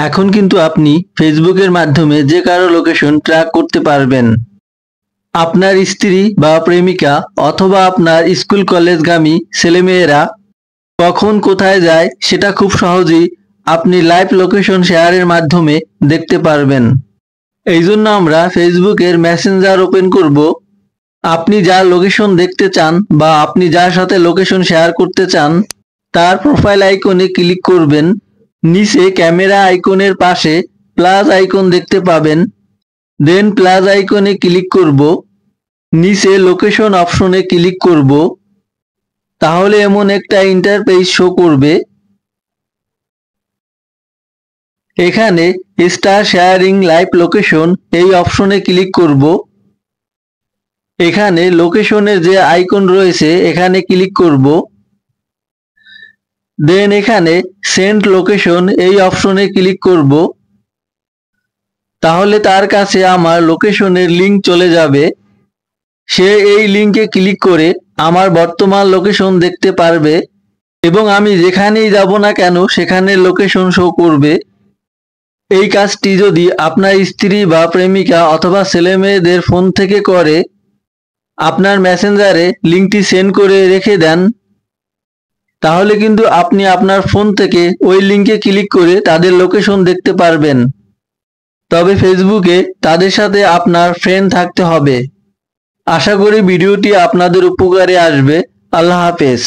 এখন কিন্তু আপনি ফেসবুকের মাধ্যমে যে কারো লোকেশন ট্র্যাক করতে পারবেন। আপনার স্ত্রী বা প্রেমিকা অথবা আপনার স্কুল কলেজগামী ছেলেমেয়েরা কখন কোথায় যায় সেটা খুব সহজেই আপনি লাইভ লোকেশন শেয়ারের মাধ্যমে দেখতে পারবেন। এই জন্য আমরা ফেসবুকের মেসেঞ্জার ওপেন করব। আপনি যার লোকেশন দেখতে চান বা আপনি যার সাথে লোকেশন শেয়ার করতে চান তার প্রোফাইল আইকনে ক্লিক করবেন। নিচে ক্যামেরা আইকনের পাশে প্লাস আইকন দেখতে পাবেন। দেন প্লাস আইকনে ক্লিক করব। নিচে লোকেশন অপশনে ক্লিক করব। তাহলে এমন একটা ইন্টারফেস শো করবে। এখানে স্টার শেয়ারিং লাইভ লোকেশন এই অপশনে ক্লিক করব। এখানে লোকেশনের যে আইকন রয়েছে এখানে ক্লিক করব। দেন এখানে সেন্ড লোকেশন এই অপশনে ক্লিক করব। তাহলে তার কাছে আমার লোকেশনের লিংক চলে যাবে। সে এই লিংকে ক্লিক করে আমার বর্তমান লোকেশন দেখতে পারবে এবং আমি যেখানেই যাব না কেন সেখানের লোকেশন শো করবে। এই কাজটি যদি আপনার স্ত্রী বা প্রেমিকা অথবা ছেলেমেয়েদের ফোন থেকে করে, আপনার মেসেঞ্জারে লিংকটি সেন্ড করে রেখে দেন, তাহলে কিন্তু আপনি আপনার ফোন থেকে ওই লিংকে ক্লিক করে তাদের লোকেশন দেখতে পারবেন। তবে ফেসবুকে তাদের সাথে আপনার ফ্রেন্ড থাকতে হবে। আশা করি ভিডিওটি আপনাদের উপকারে আসবে। আল্লাহ হাফেজ।